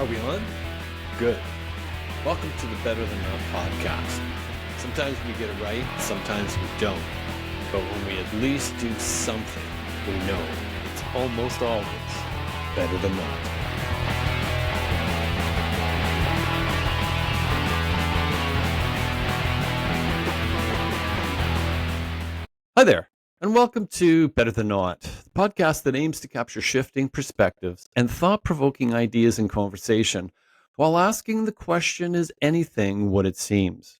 we on? Good. Welcome to the Better Than Not podcast. Sometimes we get it right, sometimes we don't. But when we at least do something, we know it's almost always better than not. Hi there, and welcome to Better Than Not, the podcast that aims to capture shifting perspectives and thought-provoking ideas in conversation while asking the question, is anything what it seems?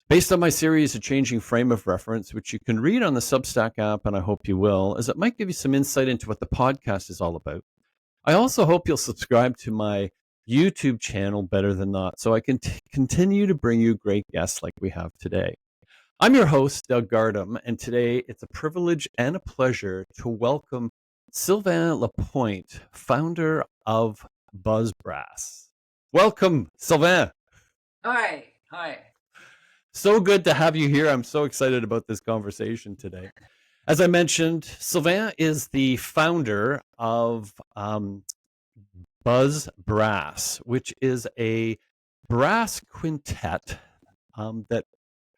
Based on my series, A Changing Frame of Reference, which you can read on the Substack app, and I hope you will, as it might give you some insight into what the podcast is all about. I also hope you'll subscribe to my YouTube channel, Better Than Not, so I can continue to bring you great guests like we have today. I'm your host, Doug Gardam, and today it's a privilege and a pleasure to welcome Sylvain Lapointe, founder of Buzz Brass. Welcome, Sylvain. Hi. So good to have you here. I'm so excited about this conversation today. As I mentioned, Sylvain is the founder of Buzz Brass, which is a brass quintet that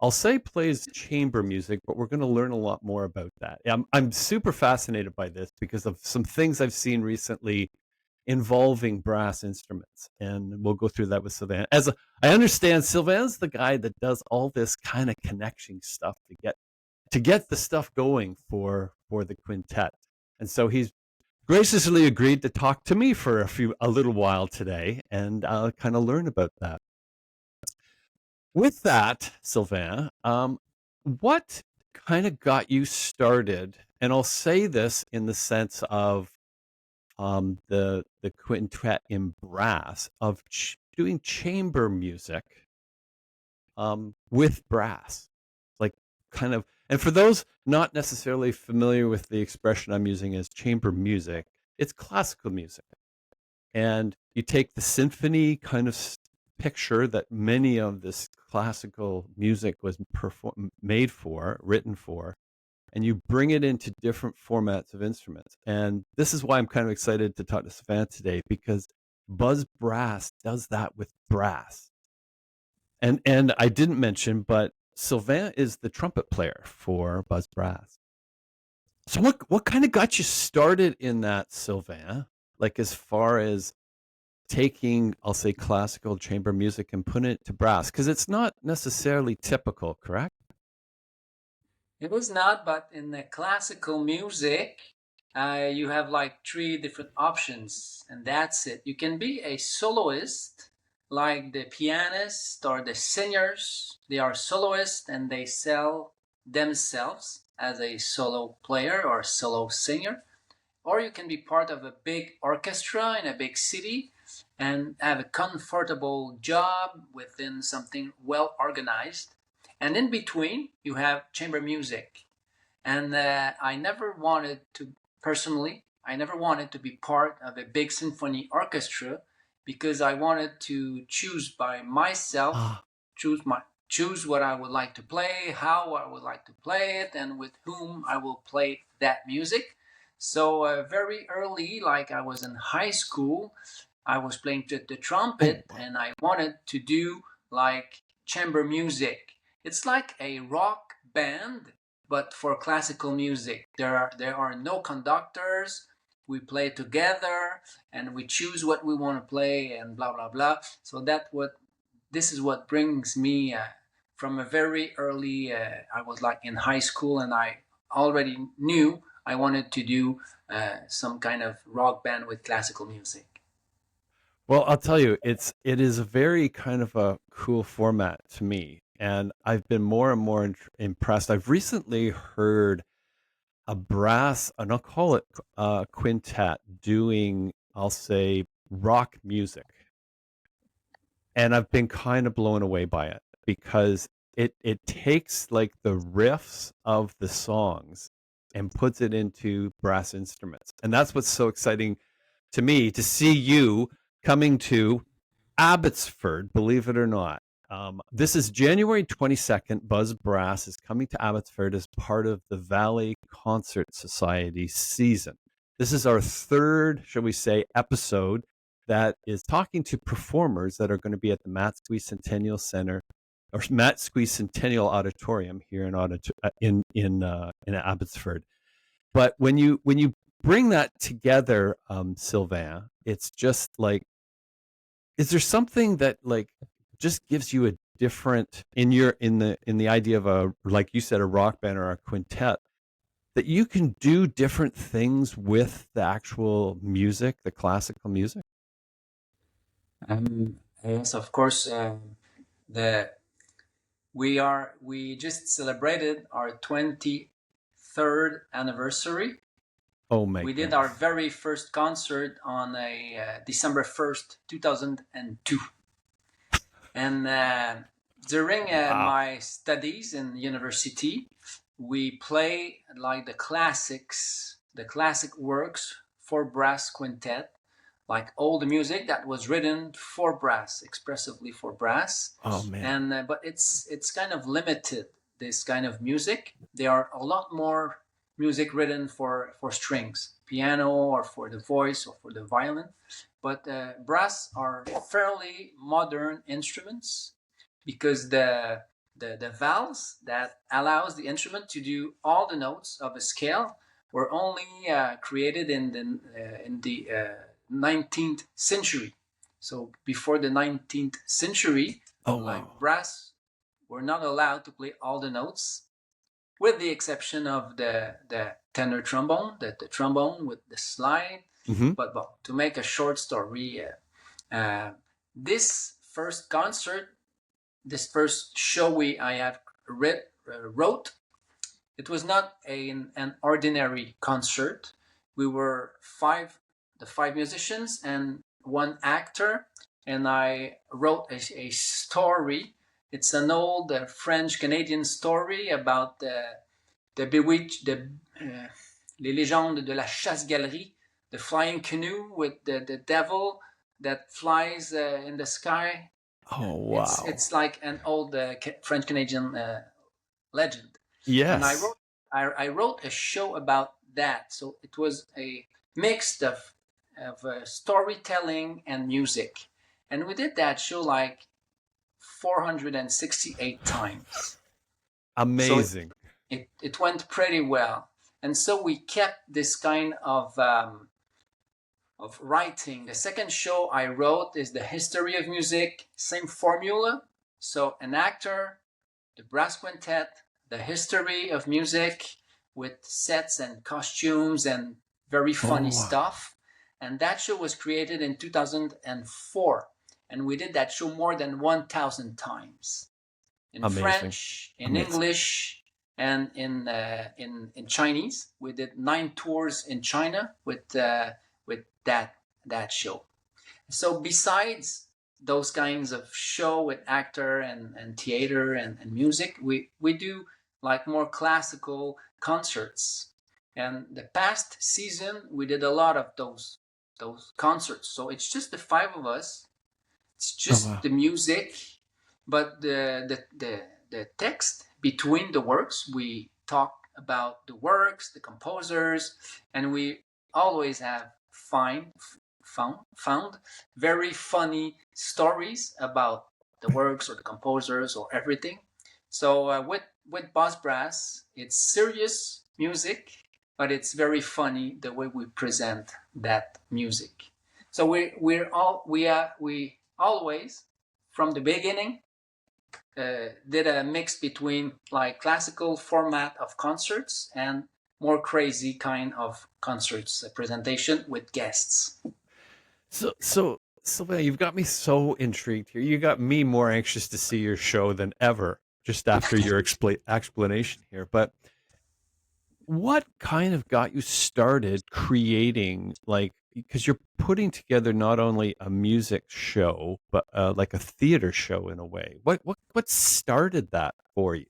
I'll say plays chamber music, but we're going to learn a lot more about that. I'm super fascinated by this because of some things I've seen recently involving brass instruments, and we'll go through that with Sylvain. As I understand, Sylvain's the guy that does all this kind of connection stuff to get the stuff going for the quintet, and so he's graciously agreed to talk to me for a little while today, and I'll kind of learn about that. With that, Sylvain, what kind of got you started? And I'll say this in the sense of the quintet in brass, of doing chamber music with brass, like kind of. And for those not necessarily familiar with the expression I'm using as chamber music, it's classical music, and you take the symphony kind of picture that many of this classical music was written for, and you bring it into different formats of instruments. And this is why I'm kind of excited to talk to Sylvain today, because Buzz Brass does that with brass. And I didn't mention, but Sylvain is the trumpet player for Buzz Brass. So what kind of got you started in that, Sylvain? Like, as far as taking, I'll say, classical chamber music and putting it to brass, because it's not necessarily typical, correct? It was not, but in the classical music, you have like 3 different options, and that's it. You can be a soloist, like the pianist or the singers. They are soloists and they sell themselves as a solo player or solo singer. Or you can be part of a big orchestra in a big city and have a comfortable job within something well organized. And in between, you have chamber music. And I never wanted to be part of a big symphony orchestra, because I wanted to choose by myself, choose what I would like to play, how I would like to play it, and with whom I will play that music. So very early, like I was in high school, I was playing the trumpet, and I wanted to do like chamber music. It's like a rock band, but for classical music. There are no conductors. We play together, and we choose what we want to play, and blah blah blah. So this is what brings me from a very early. I was like in high school, and I already knew I wanted to do some kind of rock band with classical music. Well, I'll tell you, it is a very kind of a cool format to me, and I've been more and more impressed. I've recently heard a brass, and I'll call it quintet, doing, I'll say, rock music, and I've been kind of blown away by it, because it takes like the riffs of the songs and puts it into brass instruments, and that's what's so exciting to me, to see you coming to Abbotsford, believe it or not. This is January 22nd. Buzz Brass is coming to Abbotsford as part of the Valley Concert Society season. This is our third, shall we say, episode that is talking to performers that are going to be at the Matt Squeeze Centennial Center or Matt Squeeze Centennial Auditorium here in Abbotsford. But when you bring that together, Sylvain, it's just like, is there something that like just gives you a different in the idea of a, like you said, a rock band or a quintet, that you can do different things with the actual music, the classical music? Yes, of course. The we just celebrated our 23rd anniversary. Oh my We did goodness. our very first concert on a December 1st, 2002. And during Wow. my studies in university, we play like the classic works for brass quintet, like all the music that was written for brass, expressively for brass. Oh man. And but it's kind of limited, this kind of music. There are a lot more music written for strings, piano, or for the voice, or for the violin. But brass are fairly modern instruments, because the valves that allows the instrument to do all the notes of a scale were only created in the 19th century. So before the 19th century, Oh like wow. brass were not allowed to play all the notes, with the exception of the tenor trombone, the trombone with the slide. Hmm. But to make a short story, this first concert, this first show I have wrote, it was not an ordinary concert. We were the five musicians and one actor, and I wrote a story. It's an old French Canadian story about the bewitched, les légendes de la chasse-galerie, the flying canoe with the devil that flies in the sky. Oh It's wow. it's like an old French Canadian legend, and Yes. I wrote a show about that. So it was a mix of storytelling and music, and we did that show like 468 times. So Amazing. it went pretty well, and so we kept this kind of writing. The second show I wrote is the history of music, same formula. So an actor, the brass quintet, the history of music with sets and costumes and very Oh funny wow. stuff. And that show was created in 2004. And we did that show more than 1,000 times in Amazing. French, in Amazing. English, and in Chinese. We did 9 tours in China with that show. So besides those kinds of show with actor and theater and music, we do like more classical concerts. And the past season we did a lot of those concerts. So it's just the five of us. It's Oh just wow. the music, but the text between the works, we talk about the works, the composers, and we always have found very funny stories about the works or the composers or everything. So with Boss Brass, it's serious music, but it's very funny the way we present that music. So we always, from the beginning, did a mix between like classical format of concerts and more crazy kind of concerts, a presentation with guests. So Sylvain, you've got me so intrigued here. You got me more anxious to see your show than ever just after your explanation here. But what kind of got you started creating, like, because you're putting together not only a music show but like a theater show in a way. What started that for you?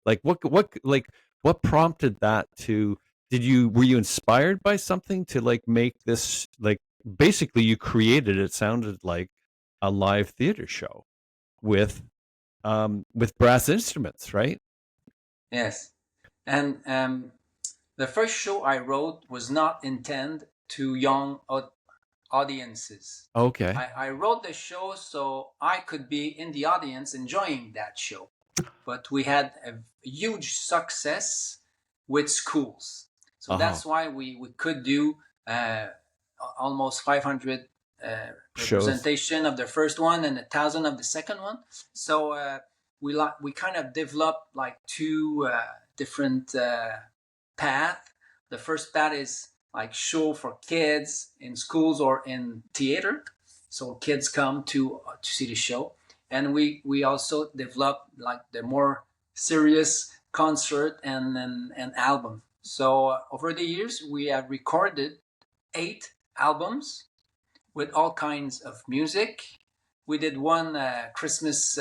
Like what prompted that to, were you inspired by something to like make this, like, basically you created, it sounded like, a live theater show with brass instruments, right? Yes, and the first show I wrote was not intended to young audiences. Okay. I wrote the show so I could be in the audience enjoying that show. But we had a huge success with schools. So Oh, that's why we could do uh, almost 500 shows. representation of the first one and 1,000 of the second one. So we kind of developed like two different path. The first path is like show for kids in schools or in theater, so kids come to see the show. And we also developed like the more serious concert and album. So over the years we have recorded 8 albums with all kinds of music. We did one Christmas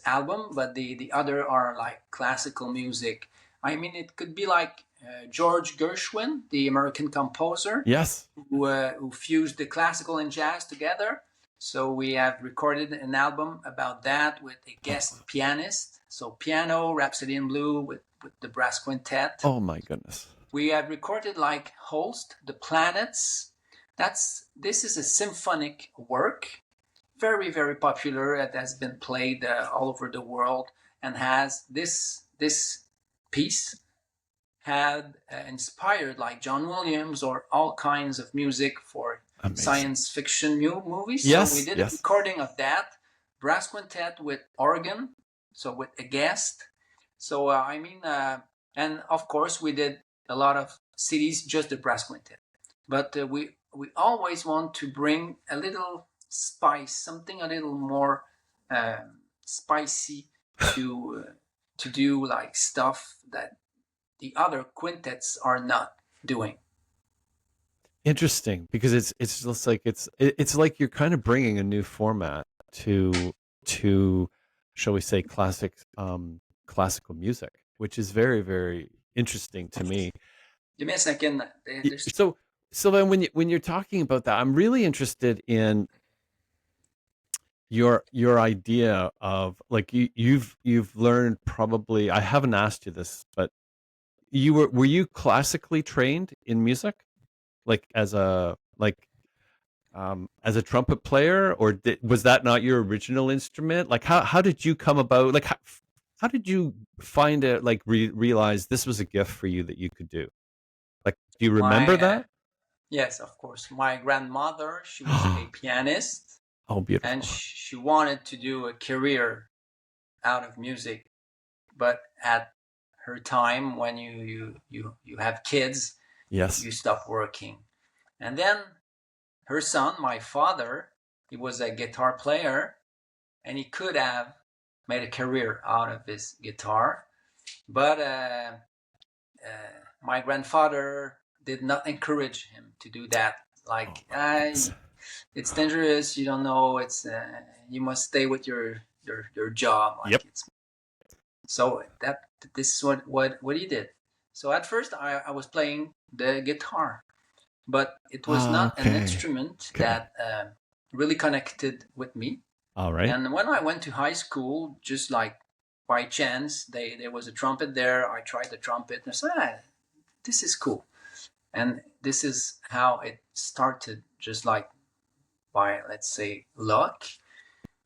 album, but the other are like classical music. I mean, it could be like George Gershwin, the American composer, Yes. who fused the classical and jazz together. So we have recorded an album about that with a guest pianist. So piano, Rhapsody in Blue with the brass quintet. Oh my goodness. We have recorded like Holst, The Planets. This is a symphonic work, very very popular. It has been played all over the world, and has this piece had inspired like John Williams or all kinds of music for Amazing. science fiction movies. So we Yes, did a yes. recording of that brass quintet with organ, so with a guest. So and of course we did a lot of CDs just the brass quintet. But we always want to bring a little spice, something a little more spicy to do like stuff that the other quintets are not doing. Interesting, because it's just like it's like you're kind of bringing a new format to shall we say classical music, which is very very interesting to me. Give me a second. There's So then when you're talking about that, I'm really interested in your idea of like you've learned, probably I haven't asked you this, but were you classically trained in music, like as a trumpet player, or was that not your original instrument? Like how did you come about, like how did you find it, like realize this was a gift for you that you could do? Like, do you remember my that? yes, of course. My grandmother, she was a pianist, Oh, and beautiful. she wanted to do a career out of music. But at her time, when you have kids, Yes. you stop working. And then her son, my father, he was a guitar player, and he could have made a career out of his guitar. But my grandfather did not encourage him to do that. Oh Like, my goodness. it's dangerous. You don't know. It's you must stay with your job. Yep. Like it's so that this is what he did. So at first I was playing the guitar, but it was not an Okay. instrument Okay. that really connected with me. All right. And when I went to high school, just like by chance, there was a trumpet there. I tried the trumpet and I said, this is cool. And this is how it started, just like by, let's say, luck.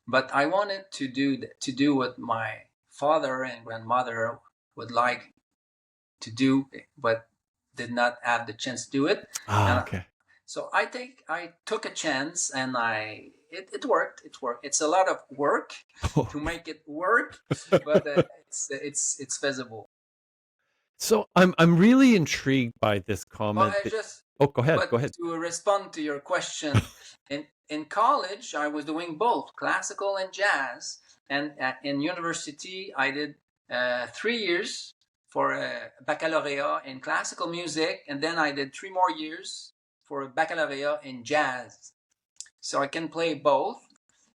But I wanted to do what my father and grandmother would like to do, but did not have the chance to do it. Ah, And okay. so I think I took a chance, and it worked. It worked. It's a lot of work to make it work, but it's feasible. So I'm really intrigued by this But comment I that, just oh, go ahead. Go but ahead. to respond to your question, in college I was doing both classical and jazz, and in university I did 3 years for a baccalaureate in classical music, and then I did 3 more years for a baccalaureate in jazz. So I can play both,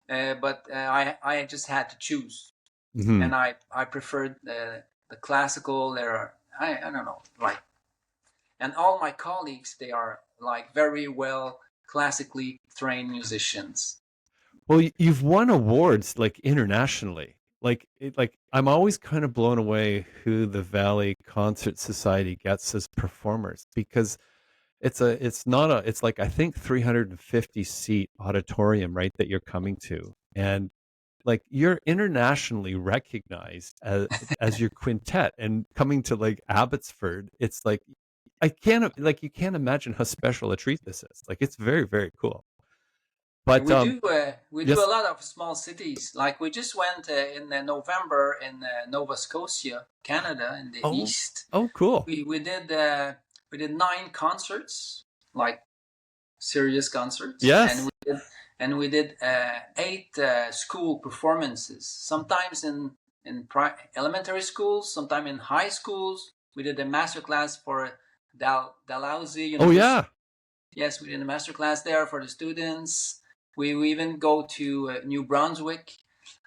but I just had to choose, Hmm. and I preferred the classical. There are I don't know, like, and all my colleagues, they are like very well classically trained musicians. Well, you've won awards like internationally. Like I'm always kind of blown away who the Valley Concert Society gets as performers, because it's not a it's like I think 350 seat auditorium, right, that you're coming to. And like you're internationally recognized as your quintet and coming to like Abbotsford. It's like I can't like you can't imagine how special a treat this is. Like it's very, very cool. And But we do a yes. lot of small cities. Like we just went in November in Nova Scotia, Canada, in the Oh, east. oh, cool. We did 9 concerts, like serious concerts, and Yes. we did 8 school performances. Sometimes in elementary schools, sometimes in high schools. We did a master class for Dalhousie Oh University. yeah. Yes, we did a master class there for the students. We even go to New Brunswick.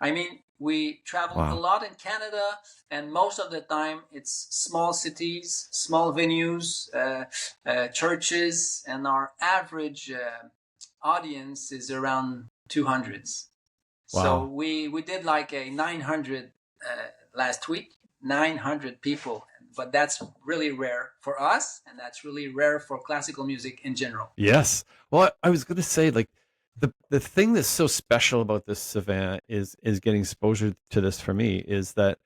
I mean, we travel a Wow. lot in Canada, and most of the time it's small cities, small venues, churches, and our average audience is around 200s. So Wow. we did like a 900 last week, 900 people, but that's really rare for us, and that's really rare for classical music in general. Yes. Well, I was going to say, like, the thing that's so special about this Savant is getting exposure to this for me is that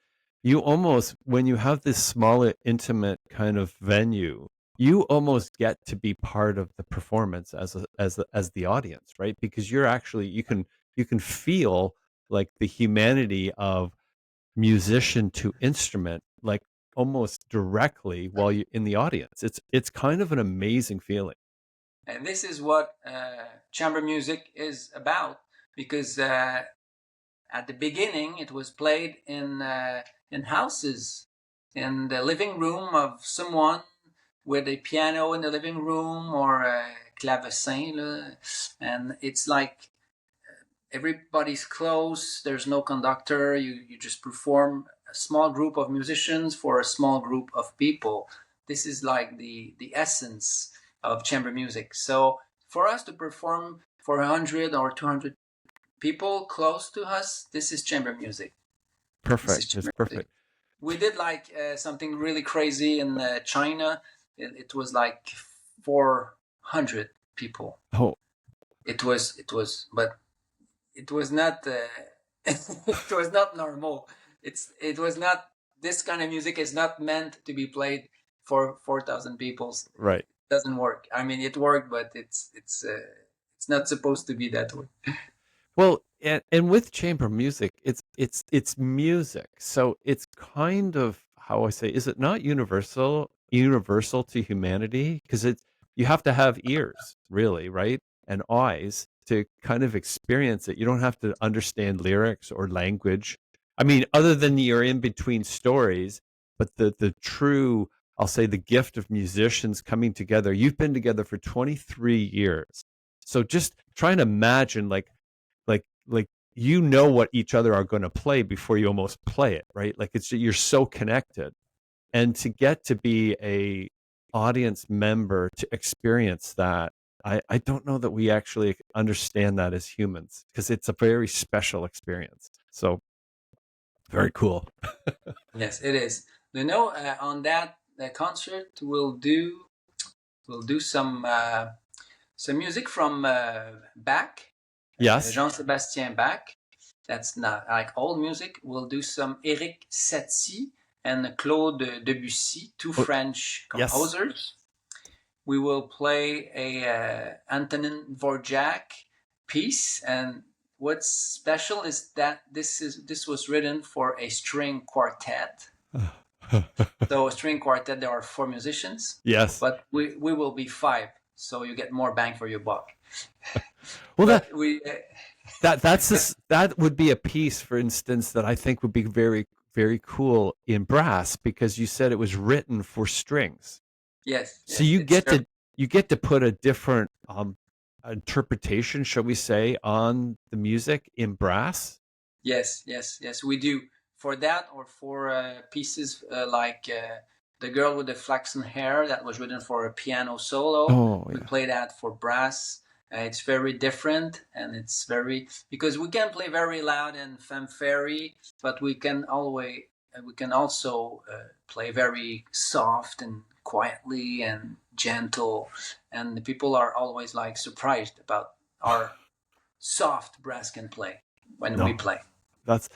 you almost when you have this smaller, intimate kind of venue, you almost get to be part of the performance as the audience, right? Because you're actually you can feel like the humanity of musician to instrument, like almost directly while you're in the audience. It's kind of an amazing feeling. And this is what chamber music is about, because at the beginning it was played in houses, in the living room of someone, with a piano in the living room or a clavecin, and it's like everybody's close. There's no conductor. You just perform a small group of musicians for a small group of people. This is like the essence of chamber music. So for us to perform for 100 or 200 people close to us, this is chamber music. This is Perfect. It's chamber music. perfect. We did like something really crazy in China. It was like 400 people. Oh, But it was not it was not normal. It was not, this kind of music is not meant to be played for 4,000 people. right. It doesn't work. I mean, it worked, but it's not supposed to be that way. Well, and with chamber music, it's music. So it's kind of how I say, is it not universal to humanity? Because it's you have to have ears, really, right? And eyes to kind of experience it. You don't have to understand lyrics or language. I mean, other than you're in between stories, but the true, I'll say the gift of musicians coming together. You've been together for 23 years. So just trying to imagine like you know what each other are going to play before you almost play it, right? Like it's you're so connected, and to get to be a audience member to experience that, I don't know that we actually understand that as humans because it's a very special experience. So very cool. Yes, it is. On that concert, we'll do some music from Bach, Yes. Jean-Sébastien Bach. That's not like old music. We'll do some Éric Satie and Claude Debussy, two Oh, French yes. composers. We will play a Antonin Dvorak piece, and what's special is that this was written for a string quartet. So a string quartet, there are 4 musicians, Yes. but we will be 5, so you get more bang for your buck. Well, But we that would be a piece, for instance, that I think would be very, very cool in brass because you said it was written for strings. yes, So yes, it's very, you get to put a different interpretation, shall we say, on the music in brass. yes, we do for that, or for pieces like the girl with the flaxen hair, that was written for a piano solo. Oh We yeah, play that for brass. It's very different, and it's very, because we can play very loud and fanfare, but we can always we can also play very soft and quietly and gentle, and the people are always like surprised about our soft brass can play when we No, play. that's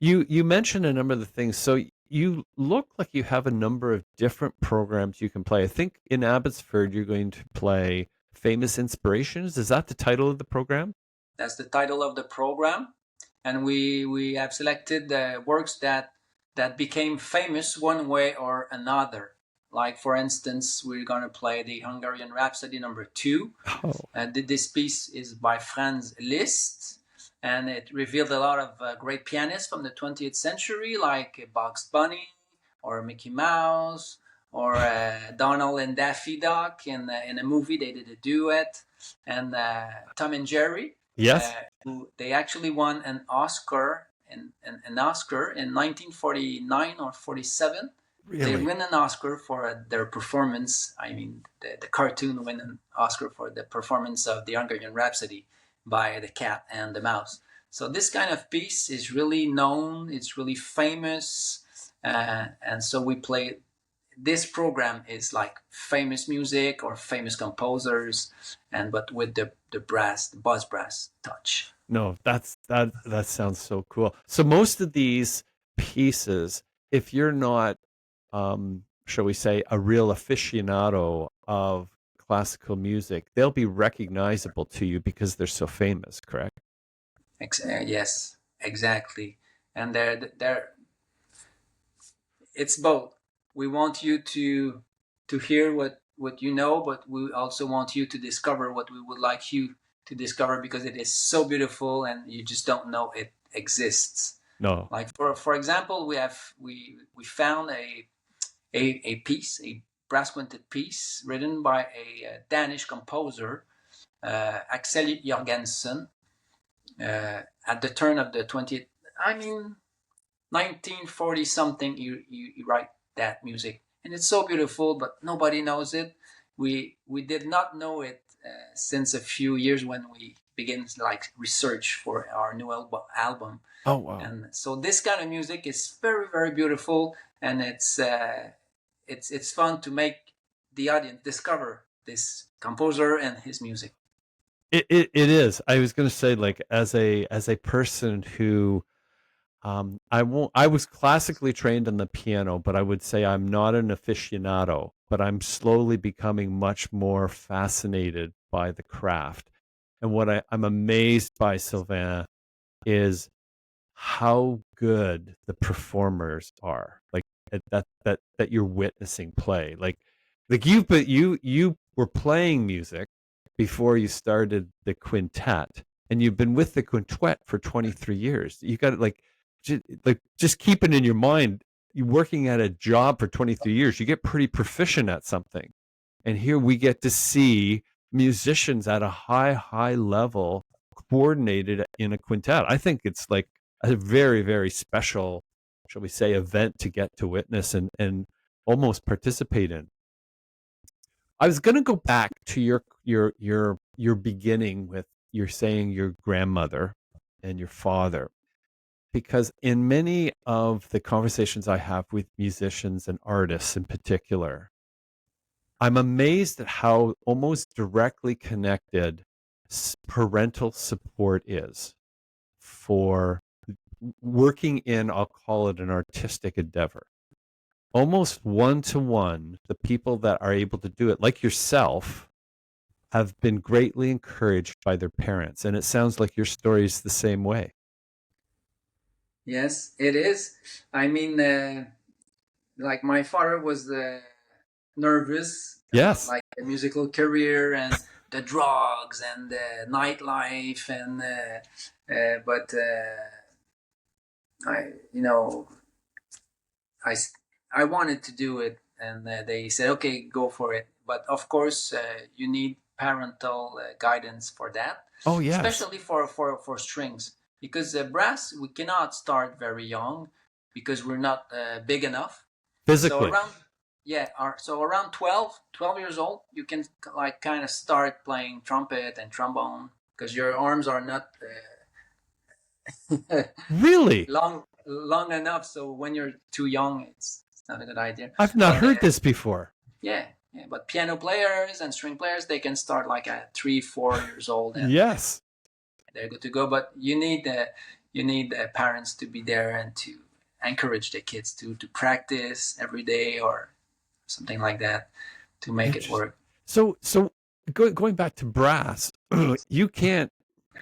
you mentioned a number of the things. So you look like you have a number of different programs you can play. I think in Abbotsford you're going to play Famous Inspirations. Is that the title of the program? That's the title of the program, and we have selected the works that became famous one way or another. Like for instance, we're gonna play the Hungarian Rhapsody number 2. Oh, This piece is by Franz Liszt, and it revealed a lot of great pianists from the 20th century, like Bugs Bunny or Mickey Mouse or Donald and Daffy Duck. In a movie, they did a duet, and Tom and Jerry, yes, who they actually won an Oscar an Oscar in 1949 or 47. They really. win an Oscar for their performance. I mean, the cartoon win an Oscar for the performance of the Hungarian Rhapsody by the cat and the mouse. So this kind of piece is really known. It's really famous, and so we play. This program is like famous music or famous composers, and but with the brass, the buzz brass touch. No, that sounds so cool. So most of these pieces, if you're not, shall we say, a real aficionado of classical music, they'll be recognizable to you because they're so famous, correct? Yes, exactly. And it's both. We want you to hear what you know, but we also want you to discover what we would like you to discover because it is so beautiful and you just don't know it exists. No. Like for example, we found a piece, a brass quintet piece written by a Danish composer, Axel Jorgensen, at the turn of the 20th. I mean, 1940 something. You write that music, and it's so beautiful, but nobody knows it. We did not know it since a few years when we began like research for our new album. Oh, wow. And so this kind of music is very very beautiful, and it's fun to make the audience discover this composer and his music. It is. I was going to say, like, as a person who I was classically trained on the piano, but I would say I'm not an aficionado, but I'm slowly becoming much more fascinated by the craft. And what I'm amazed by, Sylvain, is how good the performers are. Like that you're witnessing play. Like you were playing music before you started the quintet, and you've been with the quintet for 23 years. You got to just keep it in your mind. You working at a job for 23 years, you get pretty proficient at something. And here we get to see musicians at a high level coordinated in a quintet. I think it's like a very, very special, shall we say, event to get to witness and almost participate in. I was going to go back to your beginning with you're saying your grandmother and your father, because in many of the conversations I have with musicians and artists in particular, I'm amazed at how almost directly connected parental support is for working in, I'll call it an artistic endeavor. Almost one to one, the people that are able to do it, like yourself, have been greatly encouraged by their parents. And it sounds like your story is the same way. Yes, it is. I mean, like my father was nervous about Yes, like the musical career and the drugs and the nightlife and but I you know I I wanted to do it, and they said okay, go for it, but of course you need parental guidance for that, oh, yes, especially for strings, because brass we cannot start very young because we're not big enough. So physically. around yeah, so around 12 years old, you can like kind of start playing trumpet and trombone because your arms are not Really? long. long enough. So when you're too young, it's not a good idea. I've not But heard this before. yeah, yeah. But piano players and string players, they can start like at 3, 4 years old, and Yes. they're good to go. But you need parents to be there and to encourage the kids to practice every day or something like that to make it Interesting. work. So going back to brass, you can't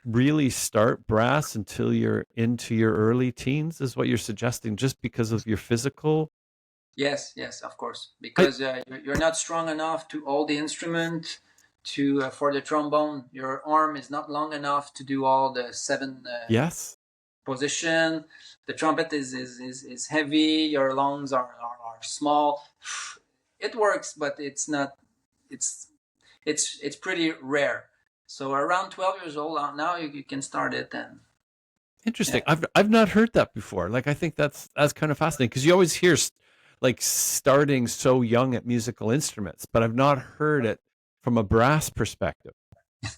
really start brass until you're into your early teens, is what you're suggesting, just because of your physical. Yes, yes, of course, I because you're not strong enough to hold the instrument. To For the trombone, your arm is not long enough to do all the seven yes. position. The trumpet is heavy. Your lungs are small. It works, but it's not. It's it's pretty rare. So around 12 years old now you can start it, and Interesting. yeah. I've not heard that before. Like I think that's kind of fascinating because you always hear like starting so young at musical instruments, but I've not heard it from a brass perspective.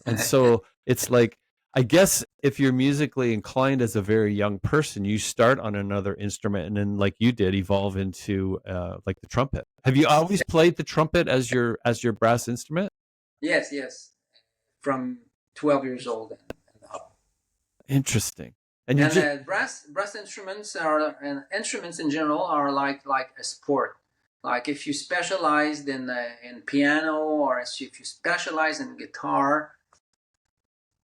And Yeah. so it's like, I guess if you're musically inclined as a very young person, you start on another instrument and then, like you did, evolve into like the trumpet. Have you always played the trumpet as your brass instrument? Yes, yes. From 12 years old and up. Interesting. And you And just brass instruments are and instruments in general are like a sport. Like if you specialized in piano or if you specialize in guitar,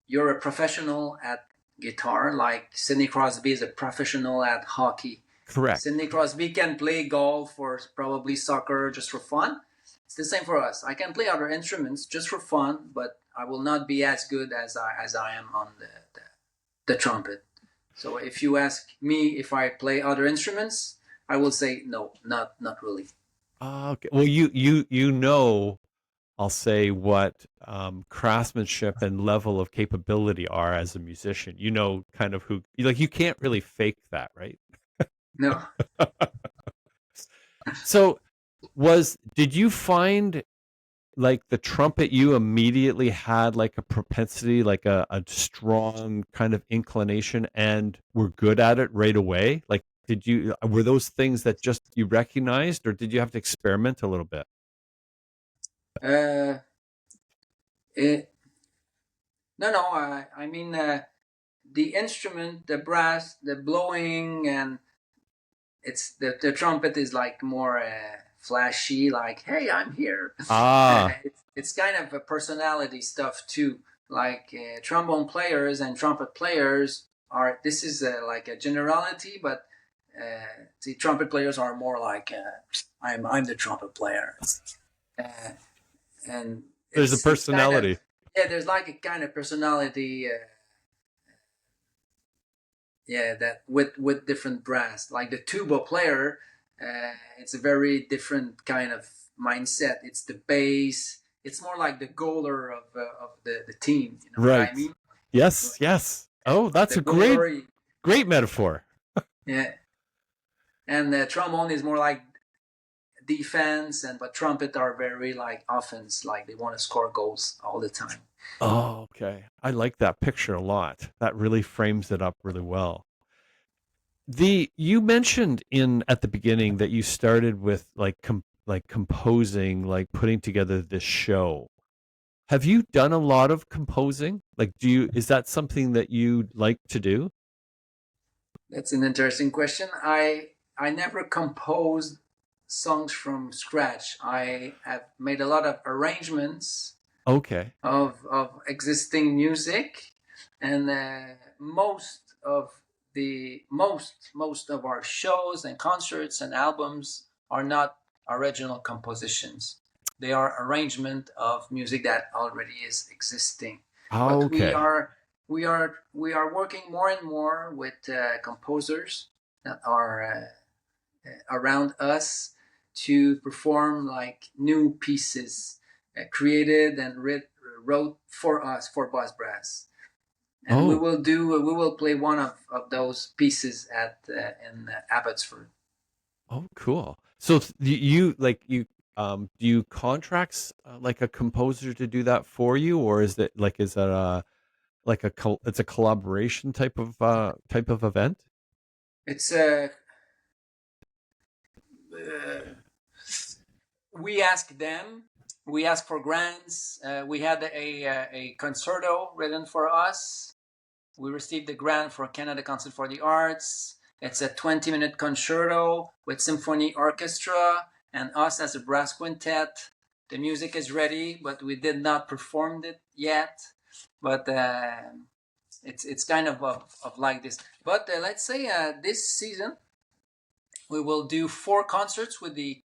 you're a professional at guitar. Like Sidney Crosby is a professional at hockey. correct. Sidney Crosby can play golf or probably soccer just for fun. It's the same for us. I can play other instruments just for fun, but I will not be as good as I am on the trumpet. So if you ask me if I play other instruments, I will say no, not really. Okay. Well, you know, I'll say what craftsmanship and level of capability are as a musician. You know, kind of who like you can't really fake that, right? No. So did you find like the trumpet you immediately had like a propensity, like a strong kind of inclination and were good at it right away? Like were those things that just you recognized or did you have to experiment a little bit? Uh, it, no. I mean the instrument, the brass, the blowing, and it's the trumpet is like more flashy. Like, hey, I'm here. Ah, It's kind of a personality stuff too. Like trombone players and trumpet players are. This is like a generality, but the trumpet players are more like I'm the trumpet player, uh, and there's a it's kind of personality. yeah. There's like a kind of personality. Yeah, that with different brass. Like the tuba player, it's a very different kind of mindset. It's the bass. It's more like the goaler of the team. You know what I Right. mean? Yes, yes. Oh, that's The a great goaler, great metaphor. yeah. And the trombone is more like defense, and but trumpet are very like offense. Like they want to score goals all the time. Oh, okay. I like that picture a lot. That really frames it up really well. The you mentioned in at the beginning that you started with like composing, like putting together this show. Have you done a lot of composing? Like is that something that you like to do? That's an interesting question. I never composed songs from scratch. I have made a lot of arrangements Okay. of existing music, and most of our shows and concerts and albums are not original compositions. They are arrangement of music that already is existing. But Okay. we are working more and more with composers that are around us to perform like new pieces created and wrote for us for Buzz Brass, and Oh, we will play one of those pieces at in Abbotsford. oh, cool. So you like you do you contracts like a composer to do that for you, or is that a like it's a collaboration type of event? It's we ask them. We ask for grants. We had a concerto written for us. We received the grant for Canada Council for the Arts. It's a 20-minute concerto with symphony orchestra and us as a brass quintet. The music is ready, but we did not perform it yet. But it's kind of like this. But let's say this season we will do 4 concerts with the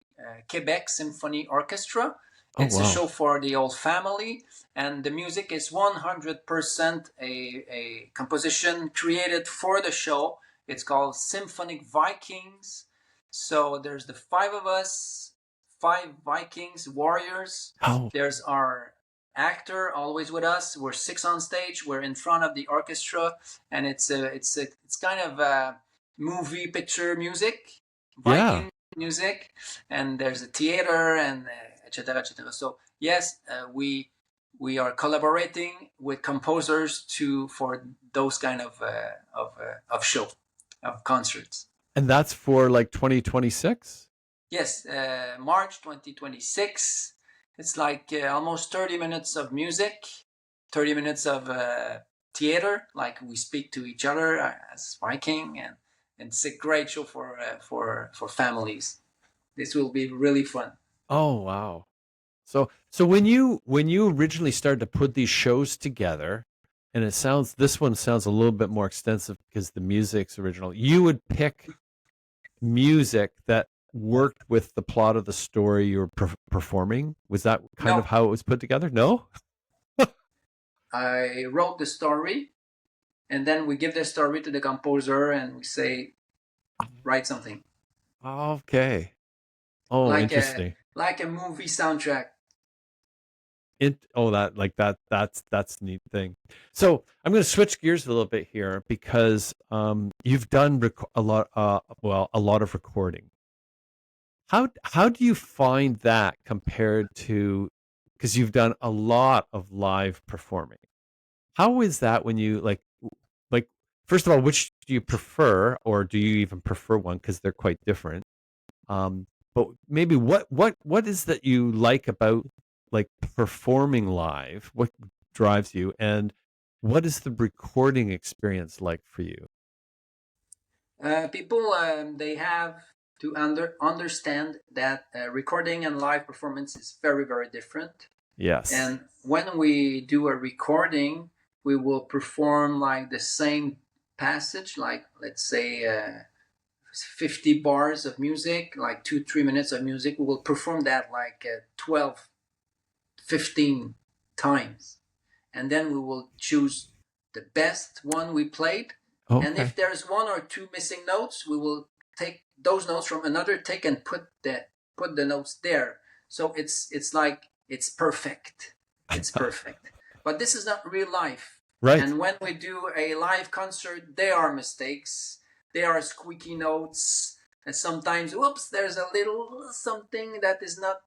Quebec Symphony Orchestra. Oh, It's a wow. show for the whole family, and the music is 100% a composition created for the show. It's called Symphonic Vikings. So there's the 5 of us, 5 Vikings warriors. Oh, There's our actor always with us. We're 6 on stage. We're in front of the orchestra, and it's kind of movie picture music, yeah. Viking music, and there's a theater and etc. etc. So yes, we are collaborating with composers for those kind of show of concerts. And that's for like 2026? Yes, March 2026. It's like almost 30 minutes of music, 30 minutes of theater, like we speak to each other as Viking, and it's a great show for families. This will be really fun. Oh, wow. So when you originally started to put these shows together, and this one sounds a little bit more extensive because the music's original. You would pick music that worked with the plot of the story you were performing. Was that kind of No, how it was put together? No? I wrote the story, and then we give the story to the composer, and we say, write something Okay. Oh, like a interesting. like a movie soundtrack. That's a neat thing. So I'm going to switch gears a little bit here because you've done a lot of recording. How do you find that compared to, because you've done a lot of live performing? How is that when you like first of all, which do you prefer, or do you even prefer one because they're quite different? But maybe what is that you like about like performing live? What drives you, and what is the recording experience like for you? People they have to understand that recording and live performance is very different. Yes. And when we do a recording, we will perform like the same passage, like let's say 50 bars of music, like 2-3 minutes of music. We will perform that like 12, 15 times, and then we will choose the best one we played. And Okay. if there's 1 or 2 missing notes, we will take those notes from another take and put the notes there. So it's like it's perfect. It's perfect. But this is not real life. Right. And when we do a live concert, there are mistakes. There are squeaky notes. And sometimes, whoops, there's a little something that is not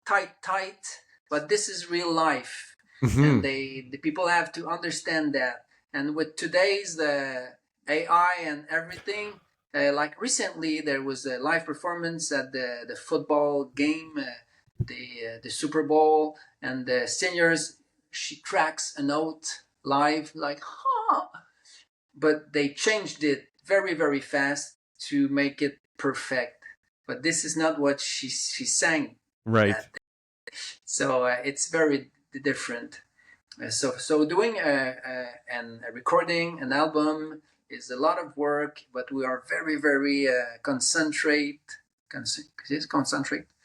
tight. But this is real life, and Hmm. the people have to understand that. And with today's AI and everything, like recently there was a live performance at the football game, the Super Bowl, and the singers, she cracks a note live like huh, but they changed it very fast to make it perfect. But this is not what she sang Right. that. So it's very different. So doing a recording an album is a lot of work, but we are very concentrate.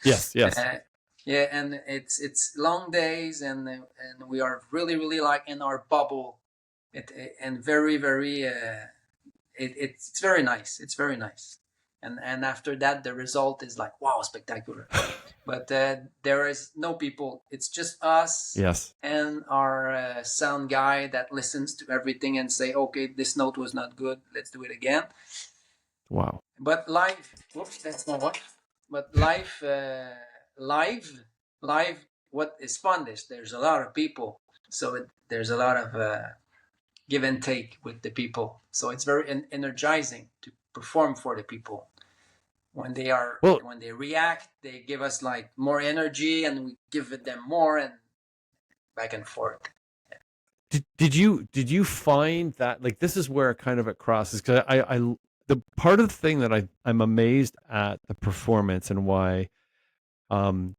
Yes. Yes. Uh, yeah, and it's long days, and we are really like in our bubble. And very it's very nice. It's very nice. And after that, the result is like wow, spectacular. But there is no people. It's just us Yes. and our sound guy that listens to everything and say, okay, this note was not good. Let's do it again. Wow. But live, whoops, that's not what. But live, live. What is fun is there's a lot of people, so there's a lot of give and take with the people. So it's very energizing to perform for the people. When Well, they react, they give us like more energy, and we give it them more, and back and forth. did you find that, like, this is where kind of it crosses, because I the part of the thing that I'm amazed at the performance and why um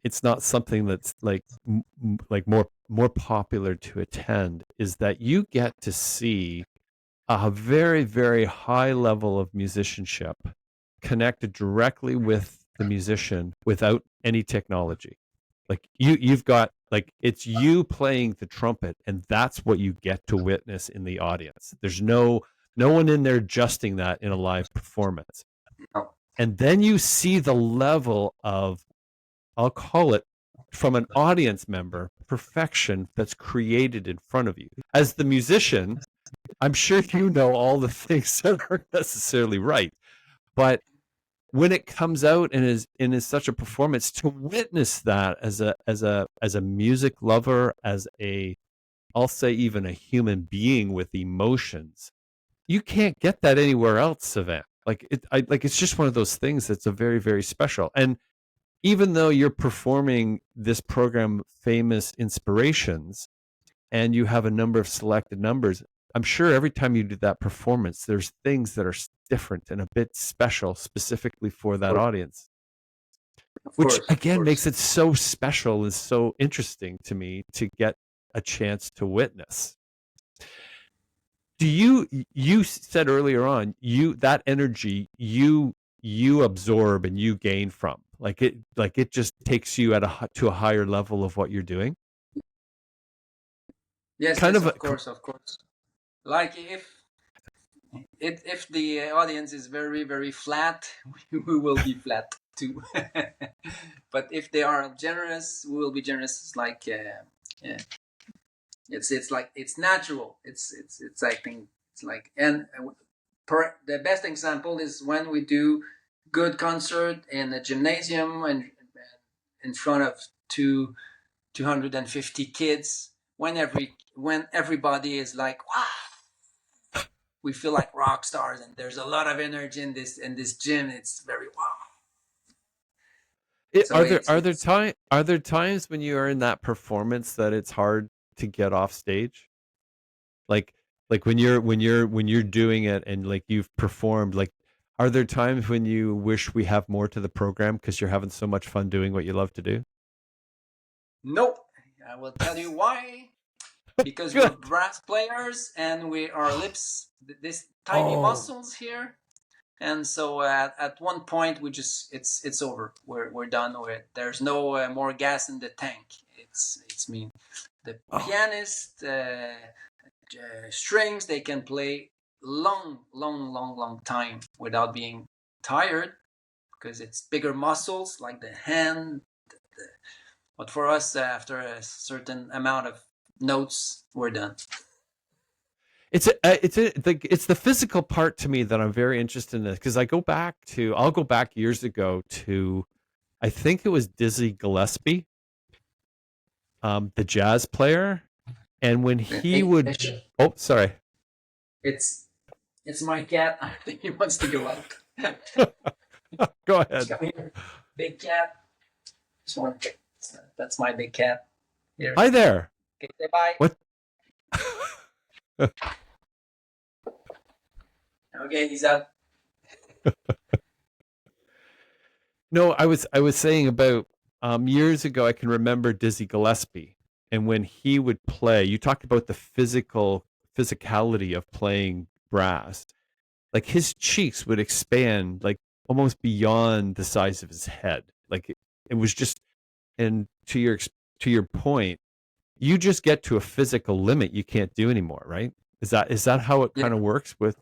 it's not something that's like like more popular to attend is that you get to see a very, very high level of musicianship connected directly with the musician without any technology. Like you've got, like, it's you playing the trumpet, and that's what you get to witness in the audience. There's no one in there adjusting that in a live performance. No. And then you see the level of, I'll call it, from an audience member, perfection that's created in front of you. As the musician, I'm sure you know all the things that aren't necessarily right, but when it comes out and is such a performance, to witness that as a music lover, as a, I'll say, even a human being with emotions, you can't get that anywhere else, Sylvain. It's just one of those things that's a very, very special. And even though you're performing this program, Famous Inspirations, and you have a number of selected numbers, I'm sure every time you do that performance, there's things that are different and a bit special specifically for that audience, Of which course, of again course. makes it so special and so interesting to me to get a chance to witness. Do you said earlier on, you, that energy you absorb and you gain from, like it just takes you to a higher level of what you're doing, Yes, kind yes, of a, of course, of course. Like if the audience is very, very flat, we will be flat too. But if they are generous, we will be generous. It's like yeah, it's like it's natural. It's I think it's like, and the best example is when we do good concert in a gymnasium and in front of 250 kids, when everybody is like, wow, we feel like rock stars, and there's a lot of energy in this gym. It's very wow. So it's are there times when you are in that performance that it's hard to get off stage? Like when you're doing it and like you've performed, like, are there times when you wish we have more to the program because you're having so much fun doing what you love to do? nope. I will tell you why. Because we're Good. brass players and we our lips this tiny Oh, muscles here, and so at one point we just it's over. We're done with. There's no more gas in the tank. It's mean the oh. pianist strings, they can play long time without being tired because it's bigger muscles like the hand. But for us, after a certain amount of notes, we're done. It's the physical part to me that I'm very interested in this, because I'll go back years ago to, I think it was Dizzy Gillespie, the jazz player, and when he Hey, would, oh, sorry. it's it's my cat. I think he wants to go out. Go Just ahead. come here, big cat. Just one. That's my big cat. Here. Hi there. Okay, say bye. What? Okay, he's out. No, I was saying about, years ago. I can remember Dizzy Gillespie, and when he would play, you talked about the physicality of playing brass. Like his cheeks would expand like almost beyond the size of his head. Like it was just, and to your point, you just get to a physical limit you can't do anymore, right? Is that how it Yeah. kind of works with?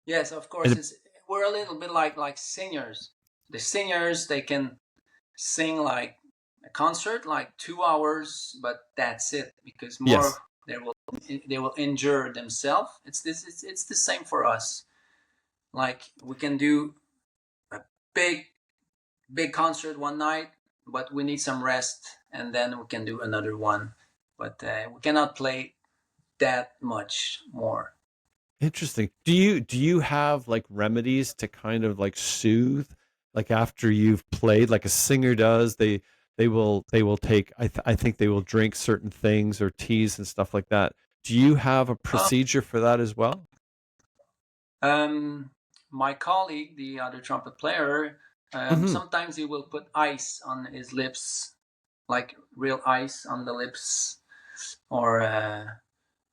Yes, of course. And It's we're a little bit like singers. The singers, they can sing like a concert like 2 hours, but that's it because more yes, they will injure themselves. It's the same for us. Like we can do a big big concert one night, but we need some rest, and then we can do another one. But we cannot play that much more. Interesting. Do you have like remedies to kind of like soothe, like after you've played, like a singer does? They will take. I think they will drink certain things or teas and stuff like that. Do you have a Oh, procedure for that as well? um, my colleague, the other trumpet player, Hmm. sometimes he will put ice on his lips, like real ice on the lips, or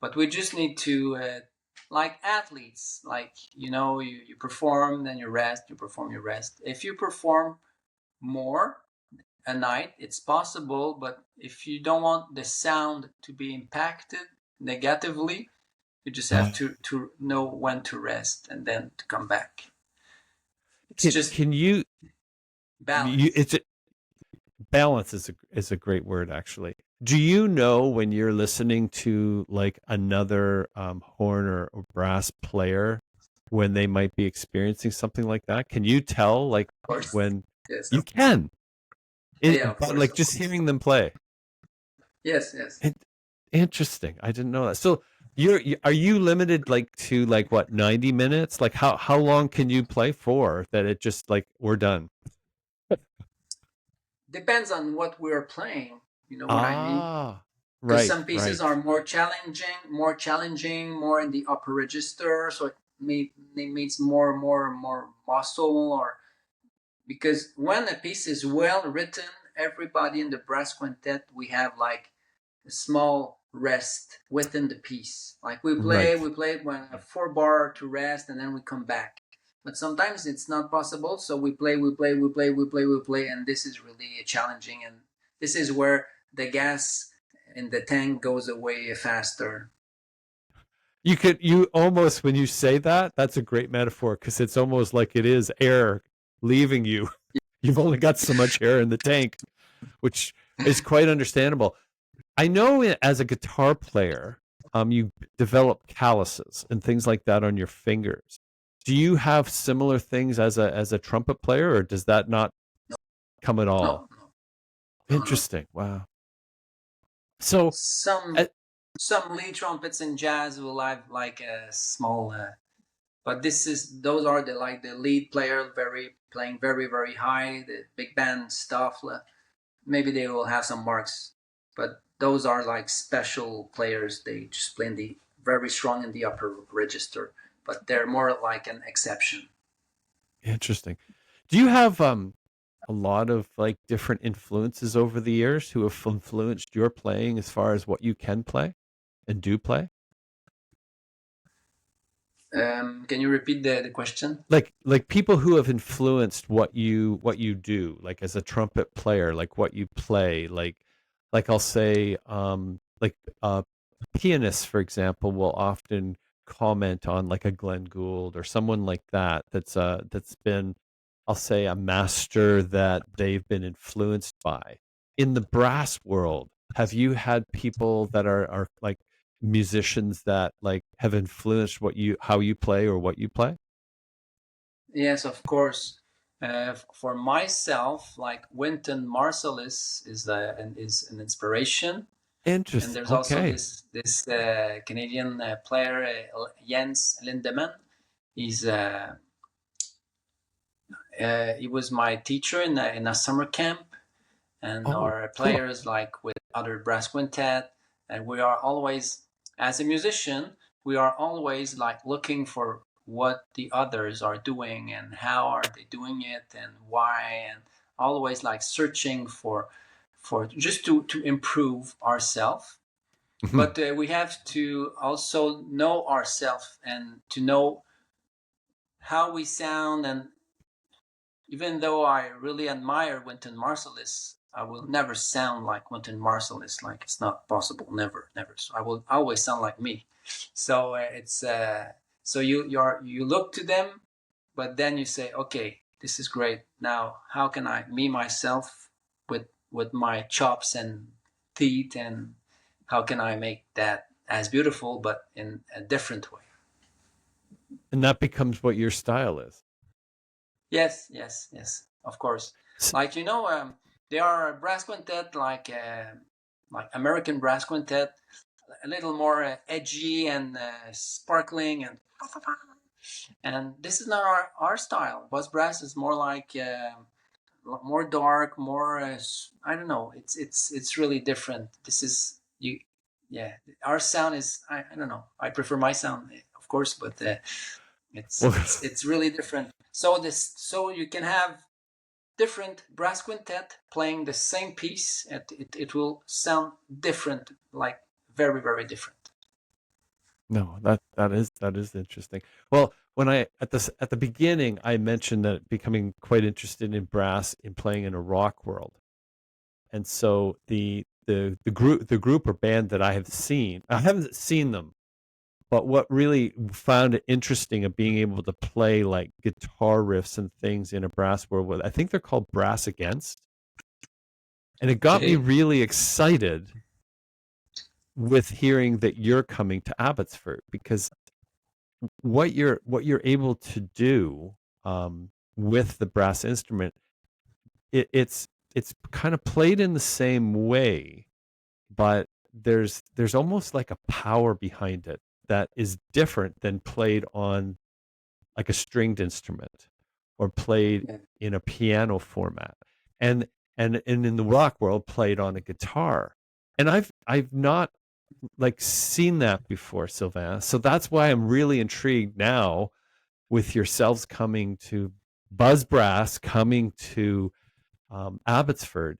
but we just need to like athletes, like you perform, then you rest, you perform, you rest. If you perform more a night, it's possible, but if you don't want the sound to be impacted negatively, you just have to know when to rest and then to come back. It's Can just can you balance. it's balance is a great word actually. Do you know when you're listening to like another horn or brass player when they might be experiencing something like that? Can you tell like Of course. when Yes. you can? Yeah, of But course, like of just course. hearing them play. Yes, yes. It, interesting. I didn't know that. So are you limited like to like what 90 minutes? Like how long can you play for that it just like we're done? Depends on what we're playing. You know what I mean? Ah, Because right, some pieces right. are more challenging, more in the upper register, so it needs more muscle. Or because when a piece is well written, everybody in the brass quintet we have like a small rest within the piece. Like we play, Right. we play when a 4 bar to rest, and then we come back. But sometimes it's not possible, so we play, we play, we play, we play, we play, and this is really challenging. And this is where the gas in the tank goes away faster. You almost, when you say that, that's a great metaphor because it's almost like it is air leaving you. You've only got so much air in the tank, which is quite understandable. I know as a guitar player, you develop calluses and things like that on your fingers. Do you have similar things as a trumpet player, or does that not come at all? No, no, no, no. Interesting. Wow. So, Some uh, some lead trumpets in jazz will have like a small but those are the lead player very playing very very high, the big band stuff. Maybe they will have some marks, but those are like special players. They just play in the very strong in the upper register, but they're more like an exception. interesting. Do you have a lot of like different influences over the years who have influenced your playing as far as what you can play and do play? Can you repeat the question? Like people who have influenced what you do, like as a trumpet player, like what you play, like I'll say like pianists, for example, will often comment on like a Glenn Gould or someone like that that's been, I'll say, a master that they've been influenced by. In the brass world, have you had people that are like musicians that like have influenced what you how you play or what you play? Yes, of course. For myself, like Wynton Marsalis is an inspiration, and Interesting. there's also Okay. this Canadian player Jens Lindemann. He's he was my teacher in a summer camp, and Oh, our cool. players like with other brass quintet, and we are always, as a musician, we are always like looking for what the others are doing and how are they doing it and why, and always like searching for just to improve ourselves. Mhm. But we have to also know ourselves and to know how we sound. And even though I really admire Wynton Marsalis, I will never sound like Wynton Marsalis. Like it's not possible. Never, never. So I will always sound like me. So it's so you look to them, but then you say, okay, this is great. Now, how can I me myself with my chops and teeth, and how can I make that as beautiful but in a different way? And that becomes what your style is. Yes, yes, yes. Of course. S- Like there are brass quintet like American brass quintet, a little more edgy and sparkling, and And this is not our style. Buzz brass is more like more dark, more I don't know. It's really different. This is you, yeah. Our sound is I don't know. I prefer my sound, of course, but Well, it's really different. So you can have different brass quintet playing the same piece. It will sound different, like very very different. no, that is interesting. Well, when I at the beginning I mentioned that becoming quite interested in brass in playing in a rock world. And so the group or band that I have seen, I haven't seen them, but what really found it interesting of being able to play like guitar riffs and things in a brass world, I think they're called Brass Against, and it got me Okay. really excited with hearing that you're coming to Abbotsford, because what you're able to do with the brass instrument, it's kind of played in the same way, but there's almost like a power behind it that is different than played on like a stringed instrument or played Yeah. in a piano format, and and in the rock world played on a guitar. And I've not like seen that before, Sylvain. So that's why I'm really intrigued now with yourselves coming to Buzz Brass, coming to Abbotsford,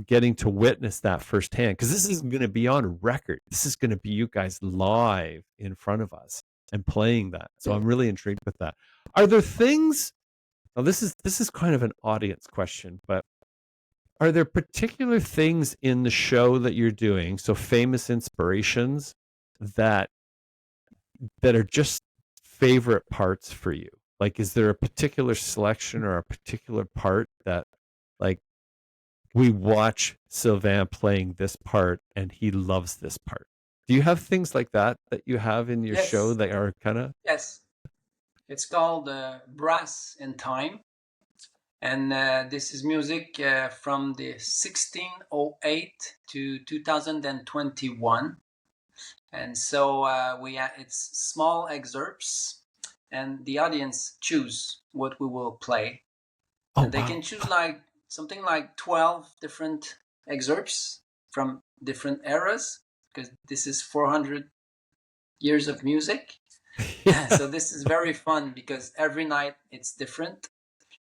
getting to witness that firsthand, because this isn't going to be on record. This is going to be you guys live in front of us and playing that. So Yeah. I'm really intrigued with that. Are there things? Now this is kind of an audience question, but are there particular things in the show that you're doing, so famous inspirations that that are just favorite parts for you? Like, is there a particular selection or a particular part that, like, we watch Sylvain playing this part and he loves this part? Do you have things like that that you have in your show Yes. that are kind of? Yes. It's called Brass in Time, and this is music from the 1608 to 2021. And so it's small excerpts, and the audience choose what we will play, Oh and they can wow! choose like something like 12 different excerpts from different eras, because this is 400 years of music. Yeah. So this is very fun because every night it's different.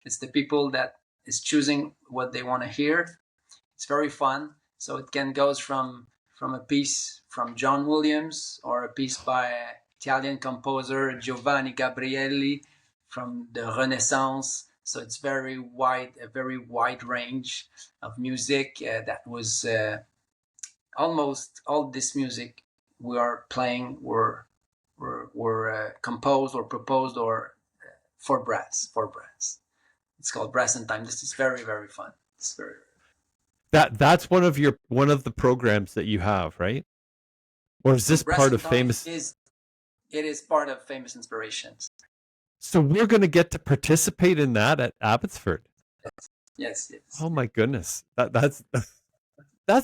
It's the people that is choosing what they want to hear. It's very fun. So it can goes from a piece from John Williams or a piece by Italian composer Giovanni Gabrielli from the Renaissance. So it's a very wide range of music that was almost all this music we are playing were composed or proposed or for brass. For brass. It's called Brass in Time. This is very very fun. It's very That's one of the programs that you have, right? Or is so this Brass part in of Time famous? is it is part of Famous Inspirations. So we're going to get to participate in that at Abbotsford. Yes, yes. Oh my goodness. That's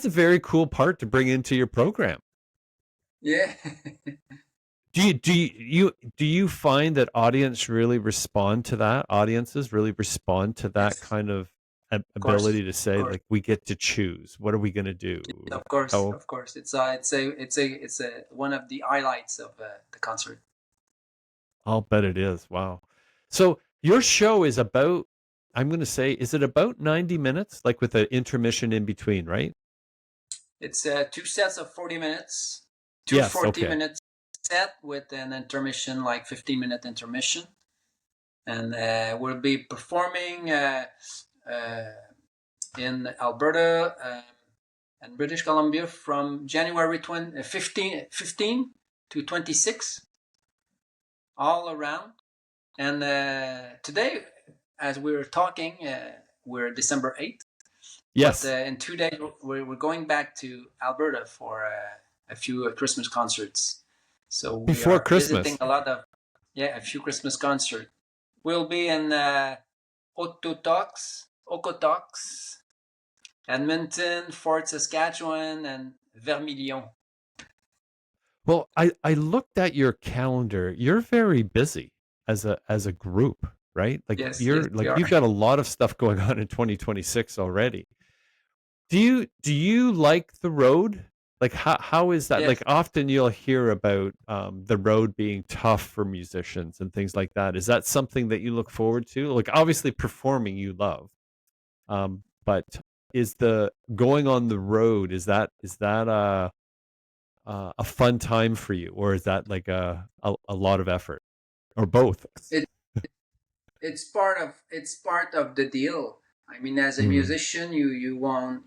a very cool part to bring into your program. Yeah. Do you find that audiences really respond to that Yes, kind of of ability to say, course, like, we get to choose what are we going to do? of course, How? of course. It's a one of the highlights of the concert. I'll bet it is. Wow. So your show is about, I'm going to say, is it about 90 minutes, like with an intermission in between, right? It's two sets of 40 minutes, two Yes. 40 Okay. minutes set with an intermission, like 15-minute intermission. And we'll be performing uh, in Alberta and British Columbia from January 15 to 26, all around. And today, as we're talking, we're December 8th. But Yes. in 2 days, we're going back to Alberta for a few Christmas concerts. So we Before are visiting Christmas. a lot of, yeah, a few Christmas concerts. We'll be in Okotoks, Edmonton, Fort Saskatchewan, and Vermilion. Well, I looked at your calendar. You're very busy as a group, right? Like Yes, yes, you're we like are. you've got a lot of stuff going on in 2026 already. Do you like the road? Like how is that? Yes, Like often you'll hear about the road being tough for musicians and things like that. Is that something that you look forward to? Like obviously performing you love, but is the going on the road is that a fun time for you, or is that like a lot of effort, or both? it it's part of the deal. I mean, as a Mm, musician, you want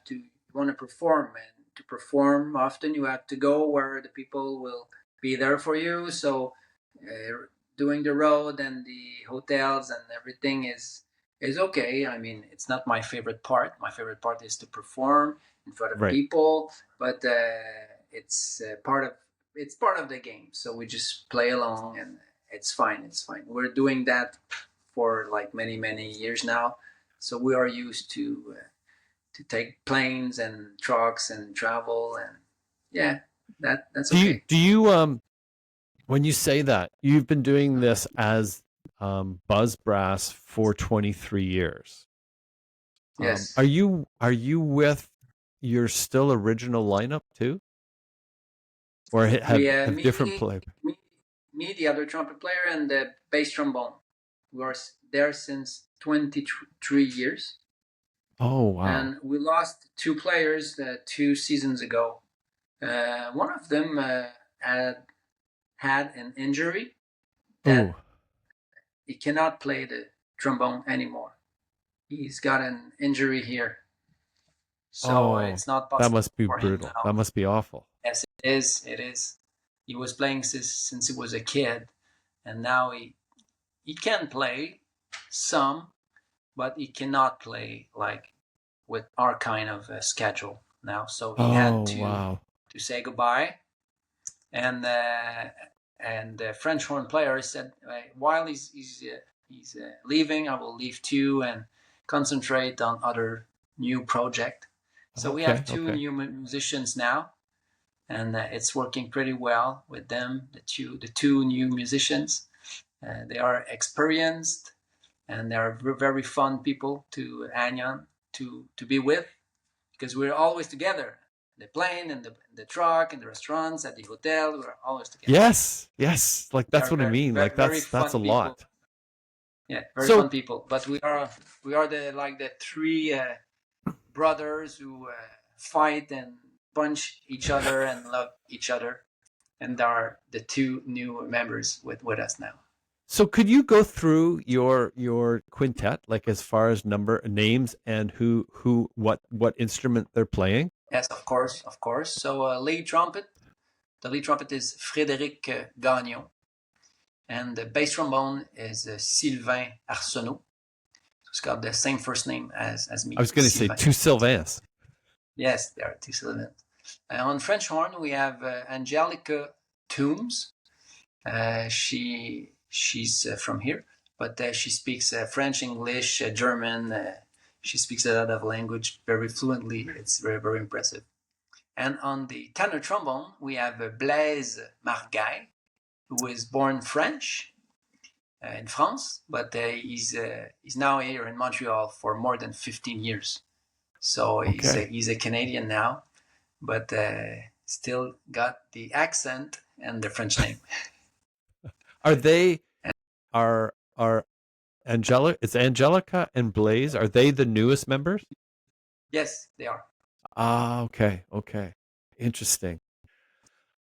to perform, and to perform often you have to go where the people will be there for you. So, doing the road and the hotels and everything is okay. I mean, it's not my favorite part. My favorite part is to perform in front of right. people, but it's part of the game. So we just play along, and it's fine. It's fine. We're doing that for like many years now, so we are used to take planes and trucks and travel, and yeah, that's Do you okay. do you when you say that you've been doing this as Buzz Brass for 23 years? Are Yes, you with your still original lineup too, or we have different play? me, me, the other trumpet player, and the bass trombone. We are there since 23 years, Oh wow. and we lost two players 2 seasons ago. One of them had an injury Oh that he cannot play the trombone anymore. He's got an injury here, so oh, it's not that possible must be for him brutal. now. That must be awful. Yes, it is. It is. He was playing since he was a kid, and now he can play some, but he cannot play like with our kind of schedule now. So he had Oh wow. to say goodbye, and the French horn player said, while he's leaving, I will leave too and concentrate on other new project. So we Okay, have two okay. new musicians now, and it's working pretty well with them. The two new musicians, they are experienced, and they are very fun people to hang on to be with, because we're always together. The plane and the truck and the restaurants at the hotel, we're always together. Yes, yes. Like They that's are what I mean. Like very that's a fun people. lot. Yeah, very So fun people. But we are the three brothers who fight and punch each other and love each other, and are the two new members with us now. so could you go through your quintet, like as far as number names and who what instrument they're playing? Yes, of course, of course. So lead trumpet. The lead trumpet is Frédéric Gagnon, and the bass trombone is Sylvain Arsenault. He's got the same first name as I me, was going to say Sylvain. two Sylvains. Yes, there are two Sylvains. On French horn, we have Angelica Toombs. She's from here, but she speaks French, English, German. She speaks a lot of language very fluently. It's very impressive. And on the tenor trombone, we have Blaise Margaille, who was born French in France, but he's now here in Montreal for more than 15 years. So he's a, Okay. he's a Canadian now, but still got the accent and the French name. Are they are Angelica? It's Angelica and Blaze. Are they the newest members? Yes, they are. Ah, okay, okay. Interesting.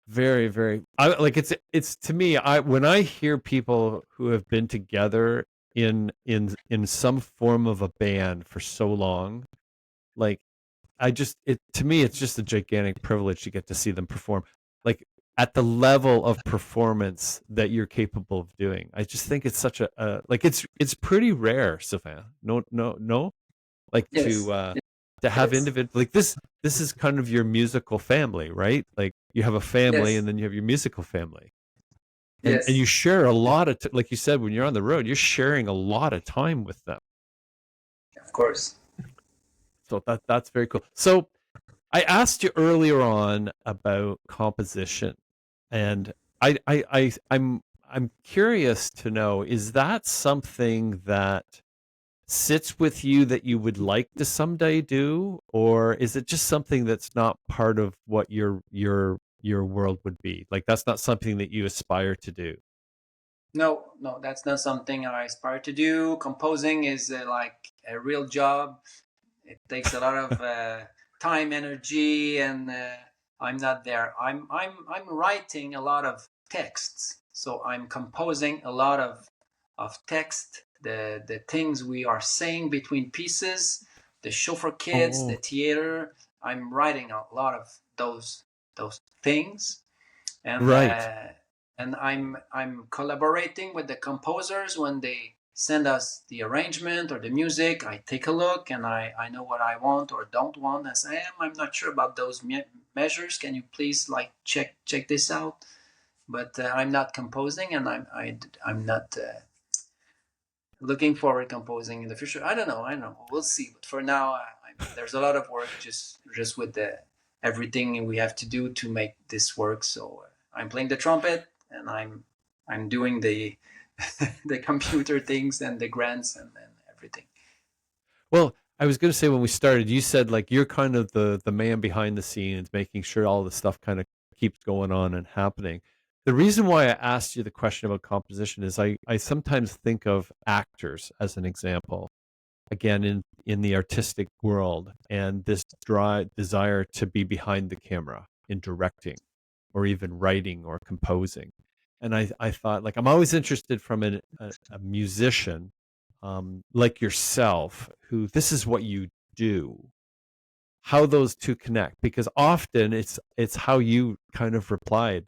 Very, very. I like it's to me. I when I hear people who have been together in some form of a band for so long, like I just it to me it's just a gigantic privilege to get to see them perform. Like at the level of performance that you're capable of doing. I just think it's such a like it's pretty rare, Sylvain. No, no, no. Like Yes, to it have is. individual like this is kind of your musical family, right? Like you have a family Yes, and then you have your musical family. And you yes, share a lot of like you said when you're on the road, you're sharing a lot of time with them. of course. So that's very cool. So I asked you earlier on about composition And I'm curious to know, is that something that sits with you that you would like to someday do, or is it just something that's not part of what your world would be? Like that's not something that you aspire to do. No, no, that's not something I aspire to do. Composing is like a real job. It takes a lot of time, energy, and I'm not there. I'm writing a lot of texts, so I'm composing a lot of text. The things we are saying between pieces, the show for kids, the Oh, theater. I'm writing a lot of those things, and right. I'm collaborating with the composers when they send us the arrangement or the music. I take a look and I know what I want or don't want. As I'm not sure about those measures. Can you please like check this out? But I'm not composing, and I'm not looking forward composing in the future. I don't know. I don't know. We'll see. But for now, there's a lot of work just with the everything we have to do to make this work. So I'm playing the trumpet, and I'm doing the the computer things and the grants and everything. Well, I was going to say when we started, you said like you're kind of the man behind the scenes, making sure all the stuff kind of keeps going on and happening. The reason why I asked you the question about composition is I sometimes think of actors as an example, again in the artistic world, and this dry desire to be behind the camera in directing or even writing or composing. And I thought, like, I'm always interested from a musician, like yourself, who this is what you do, how those two connect, because often it's how you kind of replied.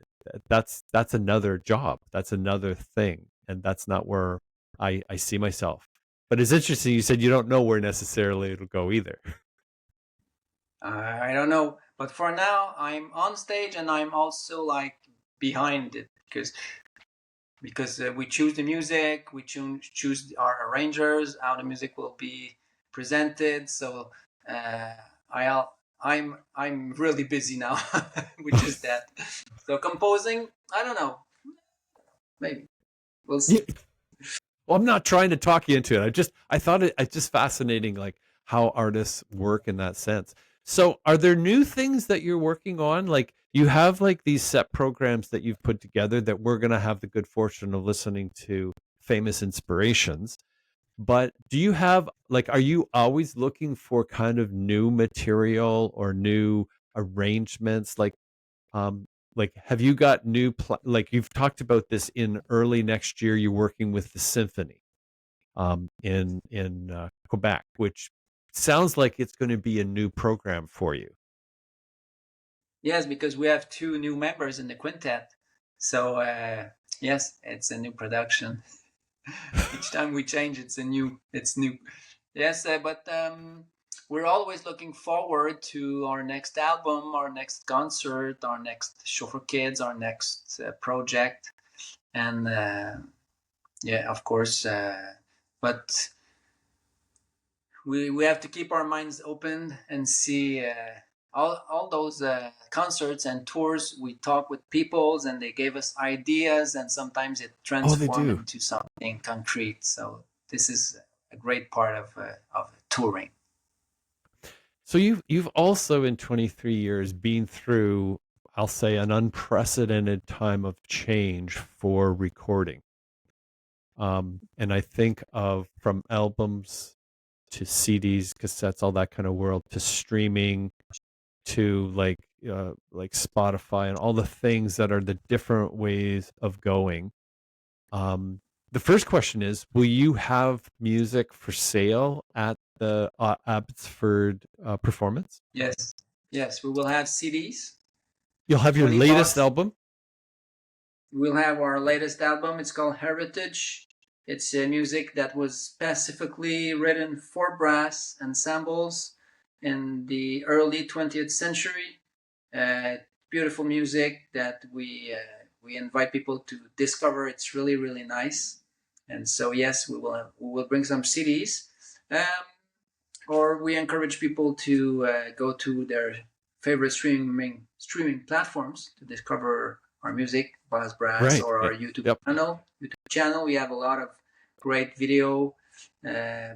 That's another job, that's another thing, and that's not where I see myself. But it's interesting you said you don't know where necessarily it'll go either. I don't know, but for now I'm on stage and I'm also like behind it because we choose the music, we choose our arrangers, how the music will be presented. So uh, I'm really busy now, which is that. So composing, I don't know, maybe we'll Yeah. see. Well, I'm not trying to talk you into it. I thought it's just fascinating, like how artists work in that sense. So, are there new things that you're working on? Like you have like these set programs that you've put together that we're going to have the good fortune of listening to famous inspirations. But do you have like, are you always looking for kind of new material or new arrangements? Um, like, have you got like you've talked about this in early next year? You're working with the symphony in Quebec, which sounds like it's going to be a new program for you. Yes, because we have two new members in the quintet. So yes, it's a new production. Each time we change, it's new. Yes, but we're always looking forward to our next album, our next concert, our next show for kids, our next project, and yeah, of course. But we have to keep our minds open and see all those concerts and tours. We talk with peoples, and they gave us ideas, and sometimes it Oh, they transformed do. into something concrete. So this is a great part of touring. So you've also in 23 years been through, I'll say, an unprecedented time of change for recording. And I think of from albums to CDs, cassettes, all that kind of world, to streaming, to like Spotify and all the things that are the different ways of going. The first question is, will you have music for sale at the Abbotsford performance? Yes, yes, we will have CDs, You'll have your 20 latest bucks. album? We'll have our latest album. It's called Heritage. It's music that was specifically written for brass ensembles in the early 20th century. Beautiful music that we invite people to discover. It's really nice. And so yes, we will bring some CDs, or we encourage people to go to their favorite streaming platforms to discover our music, Buzz Brass, Right. or Yeah. our YouTube Yep. channel. YouTube channel, we have a lot of great video.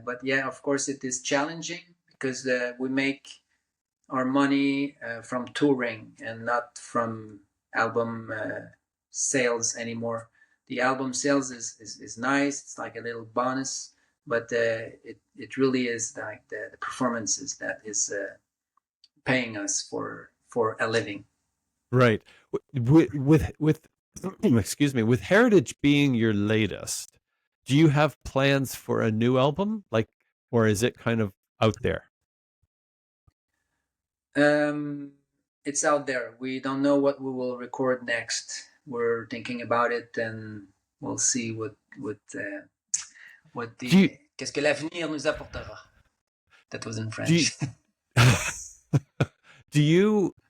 But yeah, of course, it is challenging because we make our money from touring and not from album sales anymore. The album sales is nice. It's like a little bonus, but it really is like the performances that is paying us for a living. Right. With excuse me, with Heritage being your latest, do you have plans for a new album? Like, or is it kind of out there? It's out there. We don't know what we will record next. We're thinking about it, and we'll see what Do you, qu'est-ce que l'avenir nous apportera. That was in do you, French.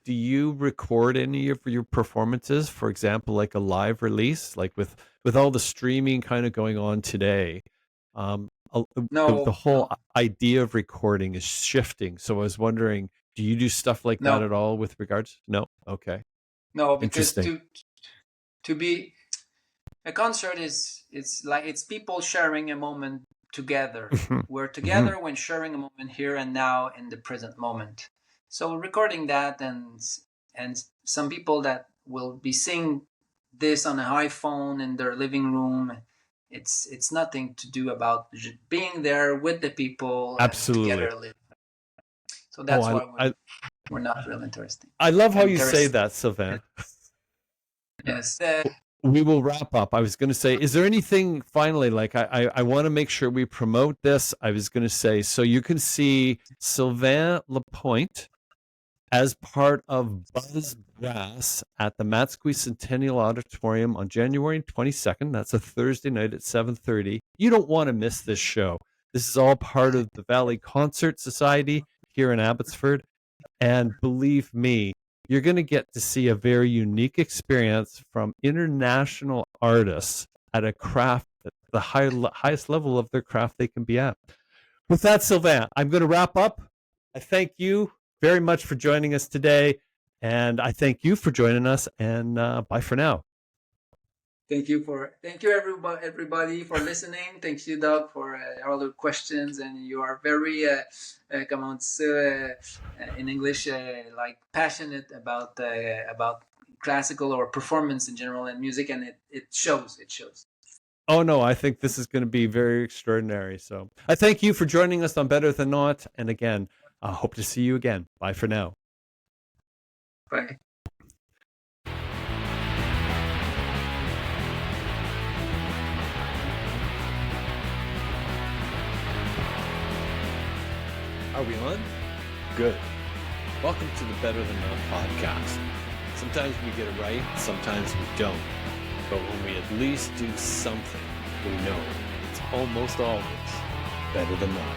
do you record any of your performances, for example, like a live release, like with all the streaming kind of going on today? The No, whole no, idea of recording is shifting. So I was wondering, do you do stuff like that no, at all with regards? No. Okay. no, because Interesting. to be a concert is it's like it's people sharing a moment together. We're together when sharing a moment here and now in the present moment. So recording that and some people that will be seeing this on an iPhone in their living room. It's nothing to do about being there with the people and Absolutely. together live. So Oh, that's why I we're not real interesting. I love how you say Interesting. that, Sylvain. Yes. We will wrap up. I was going to say, is there anything finally, like I want to make sure we promote this. I was going to say, so you can see Sylvain Lapointe as part of Buzz Brass at the Matsqui Centennial Auditorium on January 22nd. That's a Thursday night at 7:30. You don't want to miss this show. This is all part of the Valley Concert Society here in Abbotsford. And believe me, you're going to get to see a very unique experience from international artists at a craft at the highest level of their craft they can be at. With that, Sylvain, I'm going to wrap up. I thank you very much for joining us today. And I thank you for joining us. And bye for now. Thank you everybody for listening. Thank you, Doug, for all the questions, and you are very comment in English like passionate about classical or performance in general and music, and it shows. Oh no, I think this is going to be very extraordinary. So I thank you for joining us on Better Than Not. And again, I hope to see you again. Bye for now. Bye. Are we on? Good. Welcome to the Better Than Not podcast. Sometimes we get it right, sometimes we don't. But when we at least do something, we know it's almost always better than not.